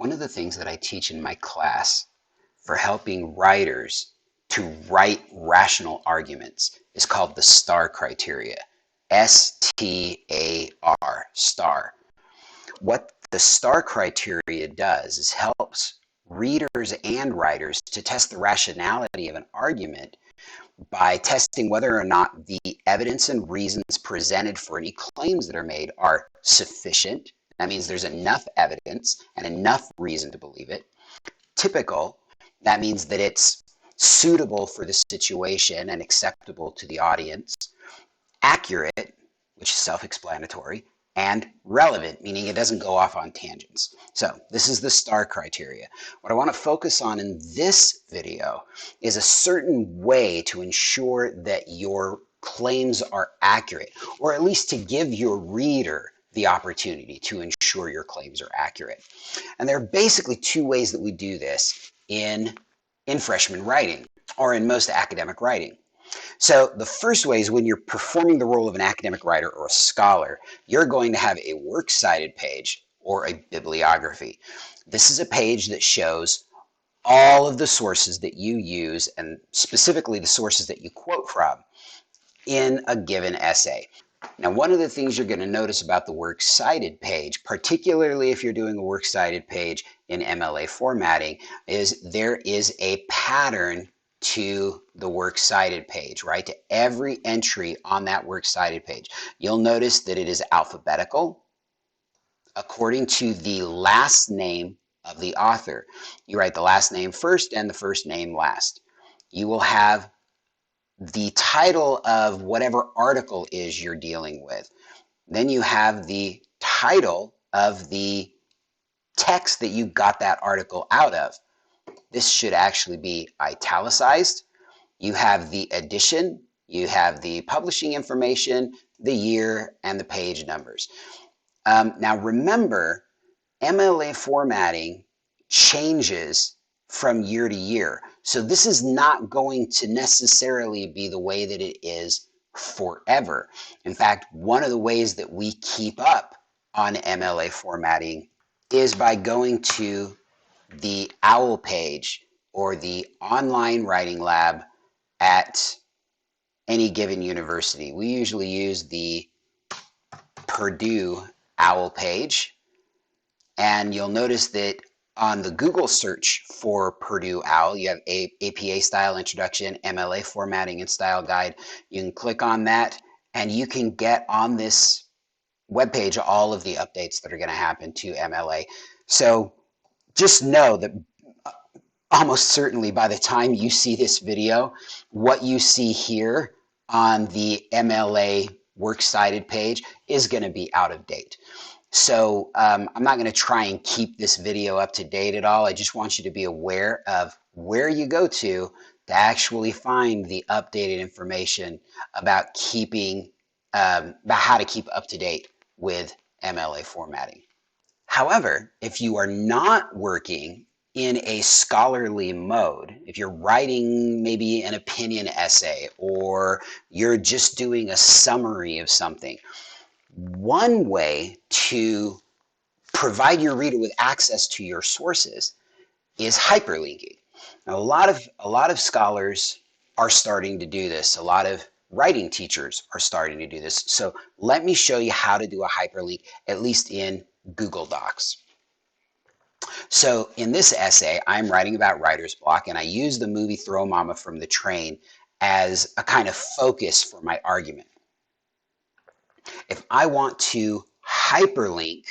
One of the things that I teach in my class for helping writers to write rational arguments is called the STAR criteria. S-T-A-R, STAR. What the STAR criteria does is helps readers and writers to test the rationality of an argument by testing whether or not the evidence and reasons presented for any claims that are made are sufficient. That means there's enough evidence and enough reason to believe it. Typical, that means that it's suitable for the situation and acceptable to the audience. Accurate, which is self-explanatory, and relevant, meaning it doesn't go off on tangents. So this is the STAR criteria. What I want to focus on in this video is a certain way to ensure that your claims are accurate, or at least to give your reader the opportunity to ensure your claims are accurate. And there are basically two ways that we do this in freshman writing, or in most academic writing. So the first way is when you're performing the role of an academic writer or a scholar, you're going to have a works cited page or a bibliography. This is a page that shows all of the sources that you use, and specifically the sources that you quote from in a given essay. Now, one of the things you're going to notice about the works cited page, particularly if you're doing a works cited page in MLA formatting, is there is a pattern to the works cited page, right? To every entry on that works cited page. You'll notice that it is alphabetical according to the last name of the author. You write the last name first and the first name last. You will have the title of whatever article is you're dealing with. Then you have the title of the text that you got that article out of. This should actually be italicized. You have the edition, you have the publishing information, the year, and the page numbers. Now remember, MLA formatting changes from year to year. So this is not going to necessarily be the way that it is forever. In fact, one of the ways that we keep up on MLA formatting is by going to the OWL page or the online writing lab at any given university. We usually use the Purdue OWL page, and you'll notice that on the Google search for Purdue OWL, you have APA Style Introduction, MLA Formatting and Style Guide. You can click on that, and you can get on this webpage all of the updates that are going to happen to MLA. So just know that almost certainly by the time you see this video, what you see here on the MLA works cited page is going to be out of date. So I'm not going to try and keep this video up to date at all. I just want you to be aware of where you go to actually find the updated information about keeping about how to keep up to date with MLA formatting. However, if you are not working in a scholarly mode, if you're writing maybe an opinion essay or you're just doing a summary of something, one way to provide your reader with access to your sources is hyperlinking. Now, a lot of scholars are starting to do this. A lot of writing teachers are starting to do this. So let me show you how to do a hyperlink, at least in Google Docs. So in this essay, I'm writing about writer's block, and I use the movie Throw Mama from the Train as a kind of focus for my argument. If I want to hyperlink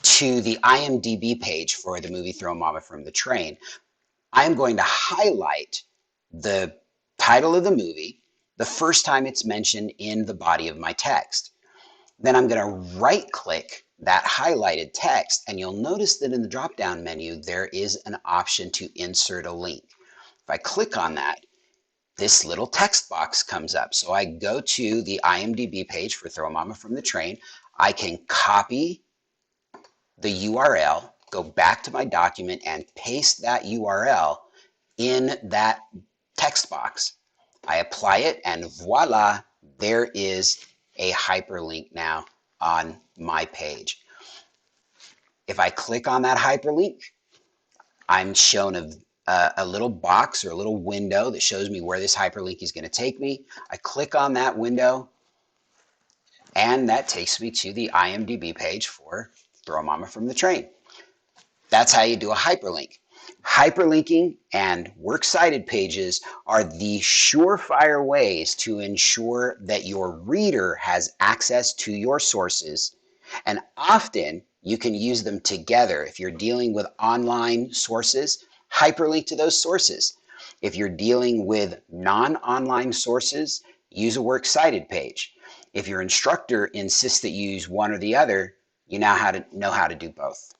to the IMDb page for the movie Throw Mama from the Train, I'm going to highlight the title of the movie the first time it's mentioned in the body of my text. Then I'm going to right-click that highlighted text, and you'll notice that in the drop-down menu there is an option to insert a link. If I click on that, this little text box comes up. So I go to the IMDb page for Throw Mama from the Train. I can copy the URL, go back to my document, and paste that URL in that text box. I apply it, and voila, there is a hyperlink now on my page. If I click on that hyperlink, I'm shown a little box or a little window that shows me where this hyperlink is going to take me. I click on that window, and that takes me to the IMDb page for Throw Mama from the Train. That's how you do a hyperlink. Hyperlinking and works cited pages are the surefire ways to ensure that your reader has access to your sources, and often you can use them together. If you're dealing with online sources, hyperlink to those sources. If you're dealing with non-online sources, use a works cited page. If your instructor insists that you use one or the other, you now know how to do both.